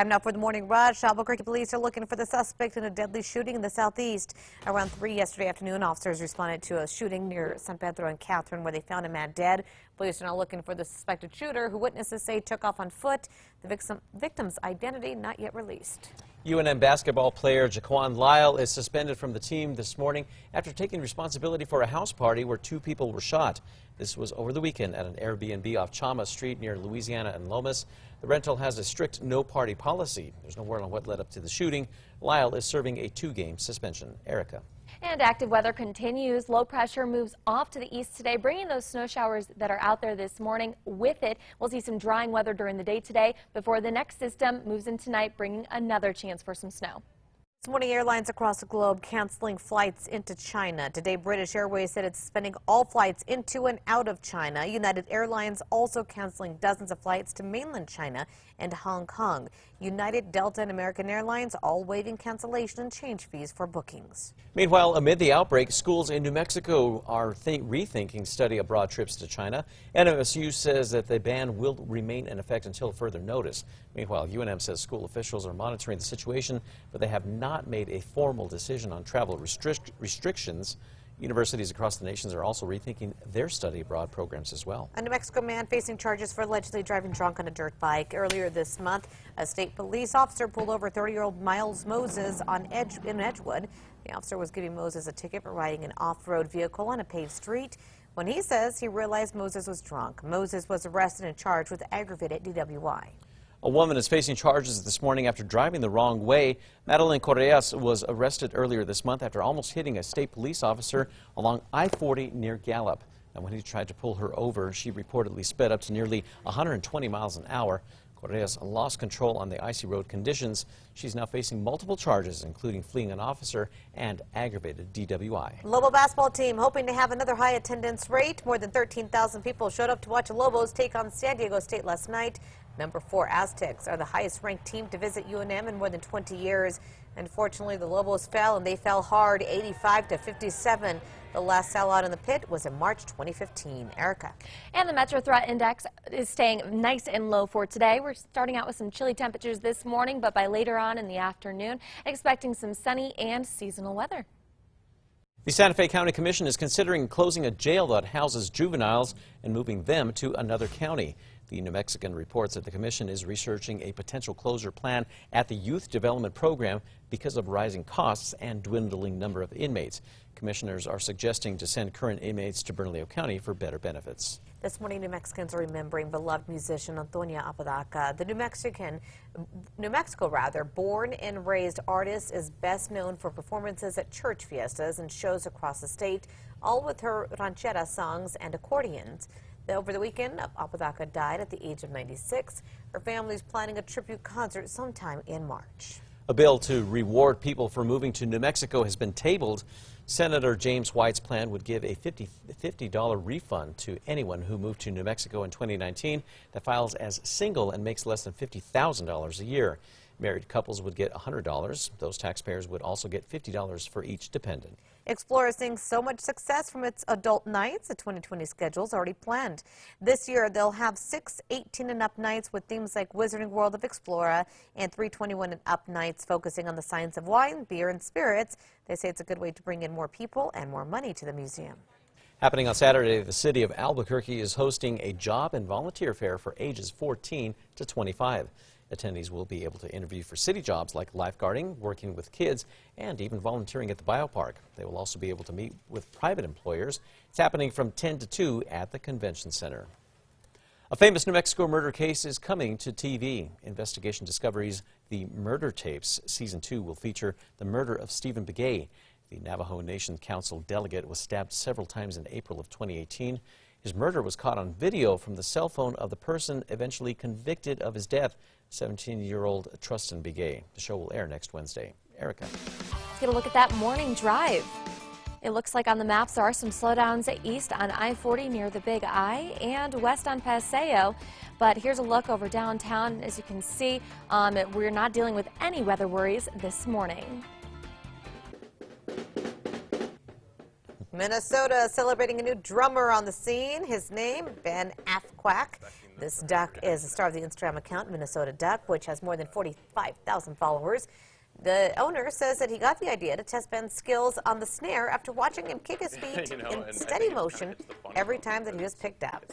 Time now for the morning rush. Albuquerque police are looking for the suspect in a deadly shooting in the southeast. Around 3 yesterday afternoon, officers responded to a shooting near San Pedro and Catherine where they found a man dead. Police are now looking for the suspected shooter, who witnesses say took off on foot. The victim's identity not yet released. UNM basketball player Jaquan Lyle is suspended from the team this morning after taking responsibility for a house party where 2 people were shot. This was over the weekend at an Airbnb off Chama Street near Louisiana and Lomas. The rental has a strict no-party policy. There's no word on what led up to the shooting. Lyle is serving a 2-game suspension. Erica. And active weather continues. Low pressure moves off to the east today, bringing those snow showers that are out there this morning. With it, we'll see some drying weather during the day today before the next system moves in tonight, bringing another chance for some snow. This morning, airlines across the globe canceling flights into China. Today, British Airways said it's suspending all flights into and out of China. United Airlines also canceling dozens of flights to mainland China and Hong Kong. United, Delta, and American Airlines all waiving cancellation and change fees for bookings. Meanwhile, amid the outbreak, schools in New Mexico are rethinking study abroad trips to China. NMSU says that the ban will remain in effect until further notice. Meanwhile, UNM says school officials are monitoring the situation, but they have not made a formal decision on travel restrictions. Universities across the nations are also rethinking their study abroad programs as well. A New Mexico man facing charges for allegedly driving drunk on a dirt bike. Earlier this month, a state police officer pulled over 30-year-old Miles Moses in Edgewood. The officer was giving Moses a ticket for riding an off-road vehicle on a paved street when he says he realized Moses was drunk. Moses was arrested and charged with aggravated DWI. A woman is facing charges this morning after driving the wrong way. Madeline Correas was arrested earlier this month after almost hitting a state police officer along I-40 near Gallup. And when he tried to pull her over, she reportedly sped up to nearly 120 miles an hour. Correas lost control on the icy road conditions. She's now facing multiple charges, including fleeing an officer and aggravated DWI. Lobo basketball team hoping to have another high attendance rate. More than 13,000 people showed up to watch the Lobos take on San Diego State last night. Number 4 Aztecs are the highest ranked team to visit UNM in more than 20 years. Unfortunately, the Lobos fell, and they fell hard, 85-57. The last sellout in the pit was in March 2015. Erica. And the Metro Threat Index is staying nice and low for today. We're starting out with some chilly temperatures this morning, but by later on in the afternoon, expecting some sunny and seasonal weather. The Santa Fe County Commission is considering closing a jail that houses juveniles and moving them to another county. The New Mexican reports that the commission is researching a potential closure plan at the Youth Development Program because of rising costs and dwindling number of inmates. Commissioners are suggesting to send current inmates to Bernalillo County for better benefits. This morning, New Mexicans are remembering beloved musician Antonia Apodaca. The New Mexico born and raised artist is best known for performances at church fiestas and shows across the state, all with her ranchera songs and accordions. Over the weekend, Apodaca died at the age of 96. Her family is planning a tribute concert sometime in March. A bill to reward people for moving to New Mexico has been tabled. Senator James White's plan would give a $50 refund to anyone who moved to New Mexico in 2019 that files as single and makes less than $50,000 a year. Married couples would get $100. Those taxpayers would also get $50 for each dependent. Explorer is seeing so much success from its adult nights. The 2020 schedule is already planned. This year, they'll have 6 18 and up nights with themes like Wizarding World of Explorer and 3 21 and up nights focusing on the science of wine, beer, and spirits. They say it's a good way to bring in more people and more money to the museum. Happening on Saturday, the city of Albuquerque is hosting a job and volunteer fair for ages 14 to 25. Attendees will be able to interview for city jobs like lifeguarding, working with kids, and even volunteering at the biopark. They will also be able to meet with private employers. It's happening from 10 to 2 at the convention center. A famous New Mexico murder case is coming to TV. Investigation Discovery's The Murder Tapes Season 2 will feature the murder of Stephen Begay. The Navajo Nation Council delegate was stabbed several times in April of 2018. His murder was caught on video from the cell phone of the person eventually convicted of his death, 17-year-old Trustin Begay. The show will air next Wednesday. Erica. Let's get a look at that morning drive. It looks like on the maps there are some slowdowns east on I-40 near the Big I and west on Paseo. But here's a look over downtown. As you can see, we're not dealing with any weather worries this morning. Minnesota celebrating a new drummer on the scene. His name, Ben Afquack. This duck is the star of the Instagram account Minnesota Duck, which has more than 45,000 followers. The owner says that he got the idea to test Ben's skills on the snare after watching him kick his feet in steady motion every time that he was picked up.